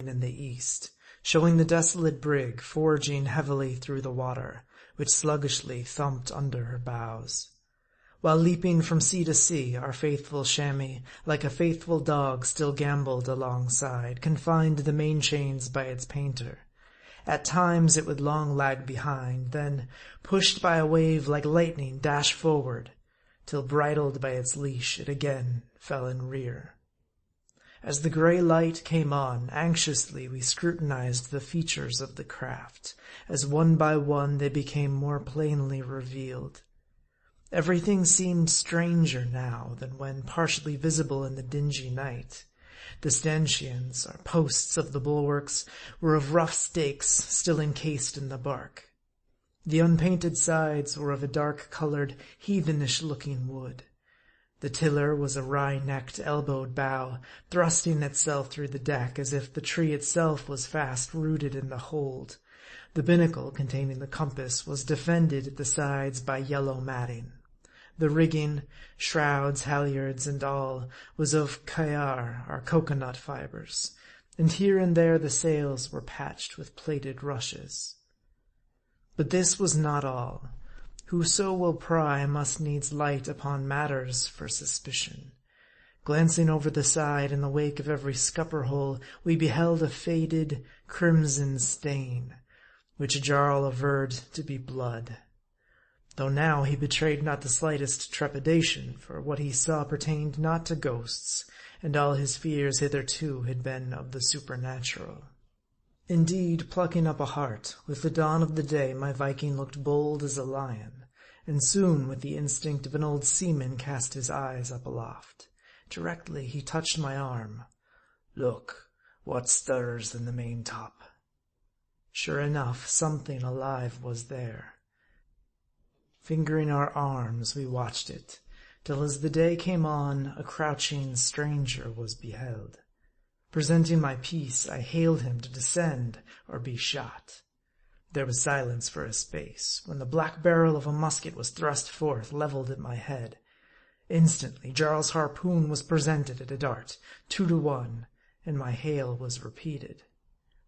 in the east, showing the desolate brig forging heavily through the water, which sluggishly thumped under her bows. While leaping from sea to sea, our faithful chamois, like a faithful dog, still gamboled alongside, confined to the main chains by its painter. At times it would long lag behind, then, pushed by a wave like lightning, dash forward, till bridled by its leash, it again fell in rear. As the gray light came on, anxiously we scrutinized the features of the craft, as one by one they became more plainly revealed. Everything seemed stranger now than when partially visible in the dingy night. The stanchions, or posts of the bulwarks, were of rough stakes still encased in the bark. The unpainted sides were of a dark-colored, heathenish-looking wood. The tiller was a wry-necked, elbowed bough, thrusting itself through the deck as if the tree itself was fast rooted in the hold. The binnacle containing the compass was defended at the sides by yellow matting. The rigging, shrouds, halyards, and all, was of kayar, or coconut fibers, and here and there the sails were patched with plaited rushes. But this was not all. Whoso will pry must needs light upon matters for suspicion. Glancing over the side in the wake of every scupper-hole, we beheld a faded, crimson stain, which Jarl averred to be blood. Though now he betrayed not the slightest trepidation, for what he saw pertained not to ghosts, and all his fears hitherto had been of the supernatural. Indeed, plucking up a heart, with the dawn of the day my Viking looked bold as a lion, and soon with the instinct of an old seaman cast his eyes up aloft. Directly he touched my arm. "Look, what stirs in the maintop?" Sure enough, something alive was there. Fingering our arms, we watched it, till as the day came on, a crouching stranger was beheld. Presenting my piece, I hailed him to descend or be shot. There was silence for a space, when the black barrel of a musket was thrust forth, leveled at my head. Instantly Jarl's harpoon was presented at a dart, 2-to-1, and my hail was repeated,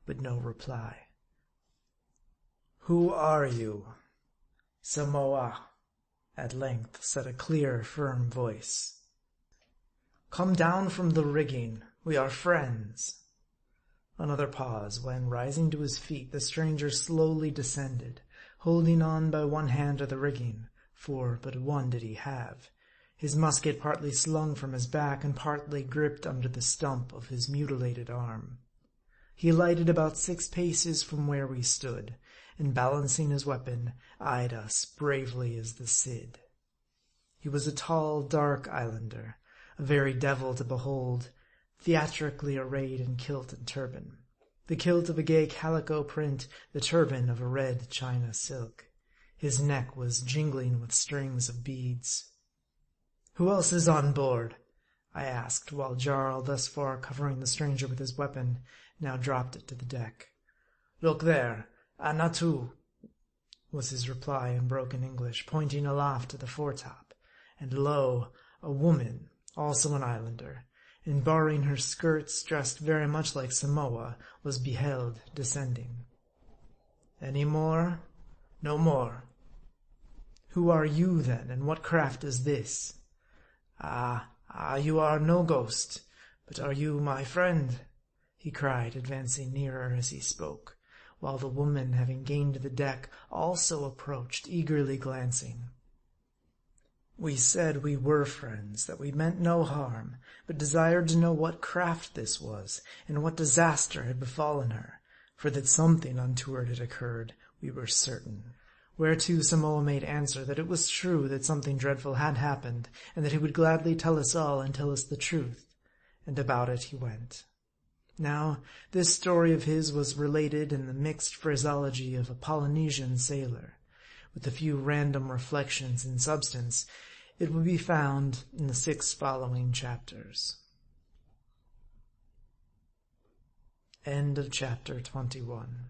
but no reply. "Who are you?" "Samoa," at length said a clear, firm voice. "Come down from the rigging. We are friends." Another pause, when, rising to his feet, the stranger slowly descended, holding on by one hand to the rigging, for but one did he have, his musket partly slung from his back and partly gripped under the stump of his mutilated arm. He alighted about 6 paces from where we stood, and balancing his weapon, eyed us bravely as the Cid. He was a tall, dark islander, a very devil to behold, theatrically arrayed in kilt and turban, the kilt of a gay calico print, the turban of a red China silk. His neck was jingling with strings of beads. "Who else is on board?" I asked, while Jarl, thus far covering the stranger with his weapon, now dropped it to the deck. "Look there, Anatu," was his reply in broken English, pointing aloft to the foretop, and lo, a woman, also an islander, and barring her skirts, dressed very much like Samoa, was beheld descending. "Any more?" "No more." "Who are you, then, and what craft is this?" You are no ghost, but are you my friend?" he cried, advancing nearer as he spoke, while the woman, having gained the deck, also approached, eagerly glancing. We said we were friends, that we meant no harm, but desired to know what craft this was, and what disaster had befallen her, for that something untoward had occurred, we were certain. Whereto Samoa made answer that it was true that something dreadful had happened, and that he would gladly tell us all and tell us the truth, and about it he went. Now, this story of his was related in the mixed phraseology of a Polynesian sailor, with a few random reflections in substance. It will be found in the 6 following chapters. End of chapter 21.